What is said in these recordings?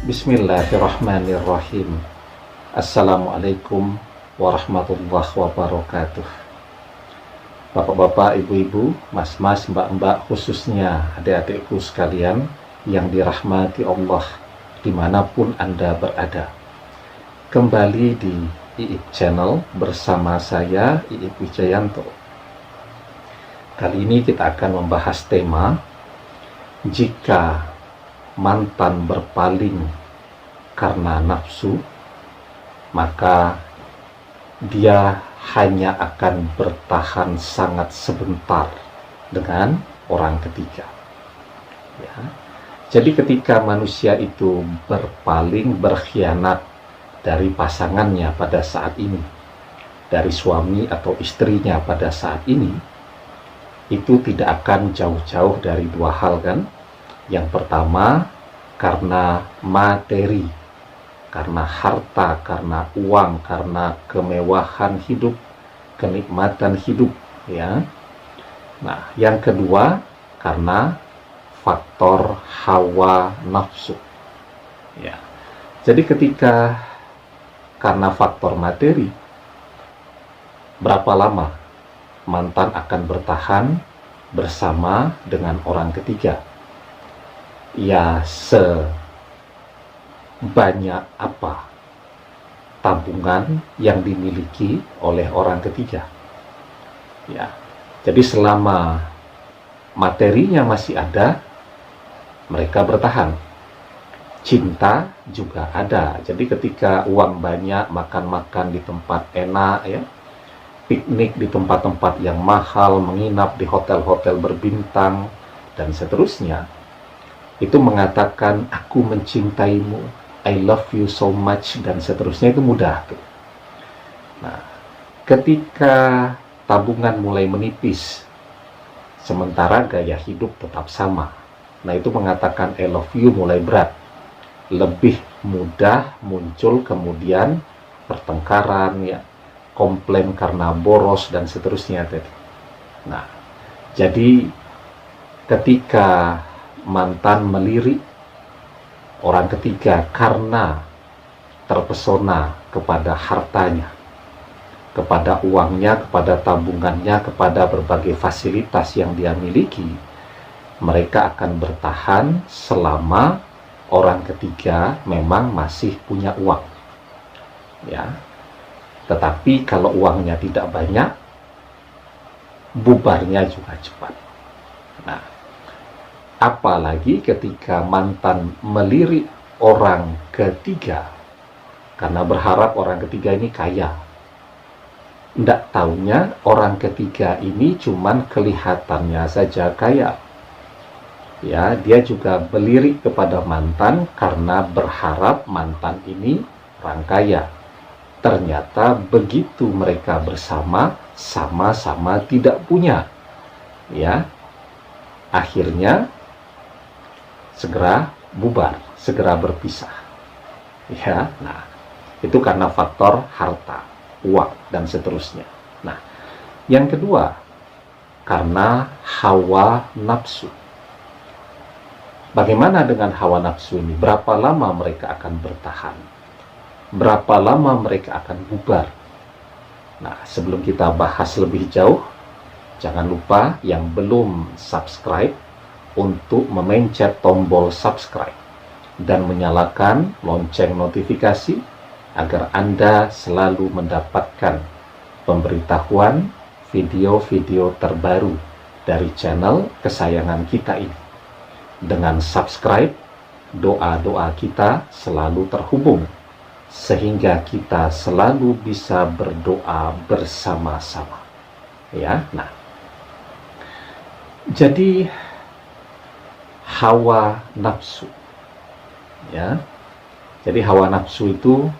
Bismillahirrahmanirrahim. Assalamualaikum warahmatullahi wabarakatuh. Bapak-bapak, ibu-ibu, mas-mas, mbak-mbak, khususnya adik-adikku sekalian yang dirahmati Allah dimanapun Anda berada. Kembali di IIP Channel bersama saya, IIP Wijayanto. Kali ini kita akan membahas tema jika mantan berpaling karena nafsu, maka dia hanya akan bertahan sangat sebentar dengan orang ketiga. Ya. Jadi ketika manusia itu berpaling, berkhianat dari pasangannya pada saat ini, dari suami atau istrinya pada saat ini, itu tidak akan jauh-jauh dari dua hal, kan? Yang pertama, karena materi, karena harta, karena uang, karena kemewahan hidup, kenikmatan hidup, ya. Nah, yang kedua, karena faktor hawa nafsu. Ya. Jadi ketika karena faktor materi, berapa lama mantan akan bertahan bersama dengan orang ketiga? Ya, sebanyak apa tabungan yang dimiliki oleh orang ketiga. Ya, jadi selama materinya masih ada, mereka bertahan. Cinta juga ada. Jadi ketika uang banyak, makan-makan di tempat enak, ya, piknik di tempat-tempat yang mahal, menginap di hotel-hotel berbintang, dan seterusnya, itu mengatakan aku mencintaimu, I love you so much, dan seterusnya, itu mudah tuh. Nah, ketika tabungan mulai menipis sementara gaya hidup tetap sama, nah itu mengatakan I love you mulai berat, lebih mudah muncul kemudian pertengkaran, ya, komplain karena boros dan seterusnya tadi. Nah, jadi ketika mantan melirik orang ketiga karena terpesona kepada hartanya, kepada uangnya, kepada tabungannya, kepada berbagai fasilitas yang dia miliki, mereka akan bertahan selama orang ketiga memang masih punya uang, ya. Tetapi kalau uangnya tidak banyak, bubarnya juga cepat. Nah, apalagi ketika mantan melirik orang ketiga karena berharap orang ketiga ini kaya. Tidak taunya orang ketiga ini cuman kelihatannya saja kaya. Ya, dia juga melirik kepada mantan karena berharap mantan ini orang kaya. Ternyata begitu mereka bersama, sama-sama tidak punya. Ya, akhirnya segera bubar, segera berpisah. Ya, nah, itu karena faktor harta, uang, dan seterusnya. Nah, yang kedua, karena hawa nafsu. Bagaimana dengan hawa nafsu ini? Berapa lama mereka akan bertahan? Berapa lama mereka akan bubar? Nah, sebelum kita bahas lebih jauh, jangan lupa yang belum subscribe untuk memencet tombol subscribe dan menyalakan lonceng notifikasi agar Anda selalu mendapatkan pemberitahuan video-video terbaru dari channel kesayangan kita ini. Dengan subscribe, doa-doa kita selalu terhubung sehingga kita selalu bisa berdoa bersama-sama. Ya, nah. Jadi hawa nafsu, ya. Jadi hawa nafsu itu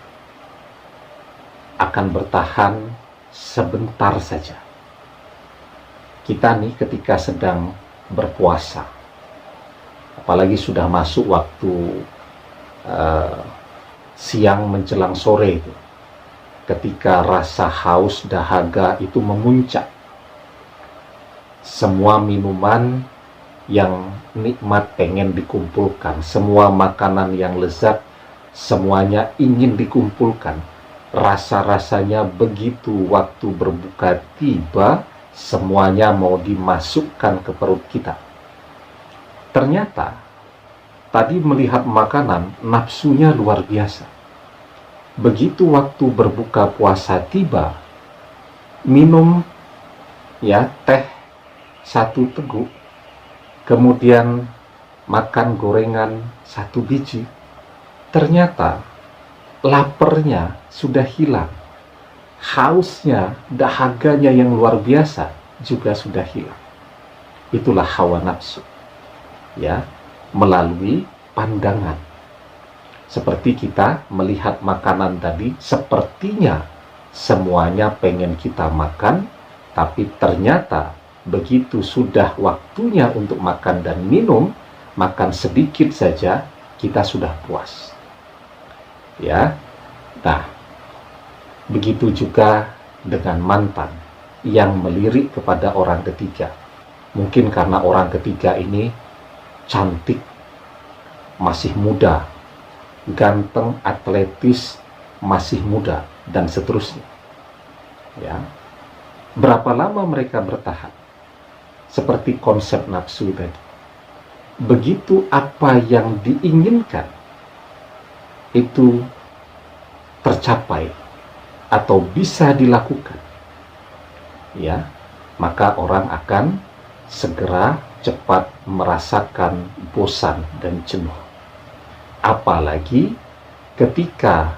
akan bertahan sebentar saja. Kita nih ketika sedang berpuasa, apalagi sudah masuk waktu siang menjelang sore itu, ketika rasa haus dahaga itu memuncak, semua minuman yang nikmat pengen dikumpulkan, semua makanan yang lezat semuanya ingin dikumpulkan. Rasa-rasanya begitu waktu berbuka tiba, semuanya mau dimasukkan ke perut kita. Ternyata tadi melihat makanan, nafsunya luar biasa. Begitu waktu berbuka puasa tiba, minum teh 1 teguk, kemudian makan gorengan 1 biji, ternyata laparnya sudah hilang, hausnya, dahaganya yang luar biasa juga sudah hilang. Itulah hawa nafsu, melalui pandangan. Seperti kita melihat makanan tadi, sepertinya semuanya pengen kita makan, tapi ternyata begitu sudah waktunya untuk makan dan minum, makan sedikit saja kita sudah puas. Nah, begitu juga dengan mantan yang melirik kepada orang ketiga. Mungkin karena orang ketiga ini cantik, masih muda, ganteng, atletis, masih muda, dan seterusnya. Berapa lama mereka bertahan? Seperti konsep nafsu tadi. Begitu apa yang diinginkan itu tercapai atau bisa dilakukan, maka orang akan segera cepat merasakan bosan dan jenuh. Apalagi ketika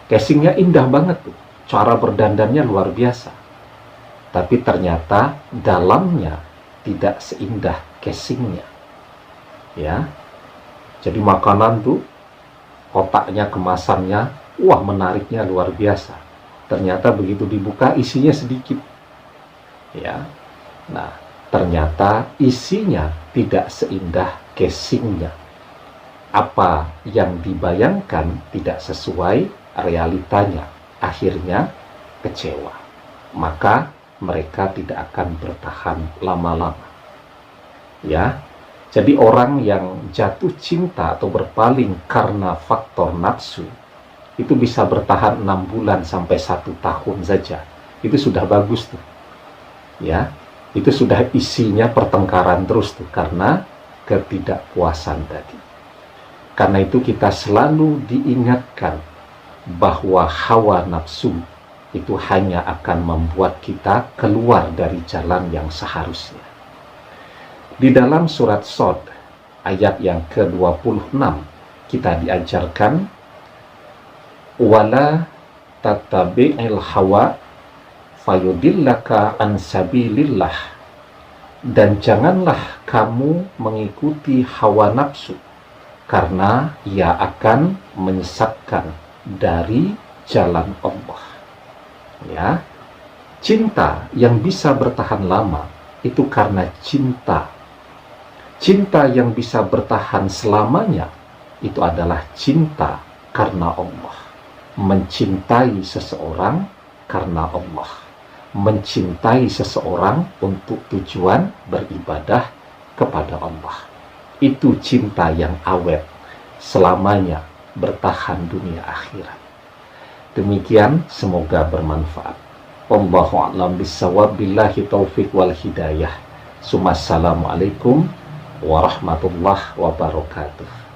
casingnya indah banget tuh, cara berdandannya luar biasa, tapi ternyata dalamnya tidak seindah casingnya. Jadi makanan tuh, kotaknya, kemasannya, wah menariknya luar biasa, ternyata begitu dibuka isinya sedikit. Nah, ternyata isinya tidak seindah casingnya. Apa yang dibayangkan tidak sesuai realitanya, akhirnya kecewa. Maka mereka tidak akan bertahan lama-lama. Jadi orang yang jatuh cinta atau berpaling karena faktor nafsu itu bisa bertahan 6 bulan sampai 1 tahun saja. Itu sudah bagus tuh. Itu sudah isinya pertengkaran terus tuh, karena ketidakpuasan tadi. Karena itu kita selalu diingatkan bahwa hawa nafsu itu hanya akan membuat kita keluar dari jalan yang seharusnya. Di dalam surat Shad ayat yang ke-26 kita diajarkan, wala tattabi'il hawa fayudillaka an sabilillah, dan janganlah kamu mengikuti hawa nafsu, karena ia akan menyesatkan dari jalan Allah. Cinta yang bisa bertahan lama itu karena cinta. Cinta yang bisa bertahan selamanya itu adalah cinta karena Allah. Mencintai seseorang karena Allah, mencintai seseorang untuk tujuan beribadah kepada Allah. Itu cinta yang awet, selamanya bertahan dunia akhirat. Demikian, semoga bermanfaat. Wallahu a'lam bishawab, billahi taufik wal hidayah. Assalamualaikum warahmatullahi wabarakatuh.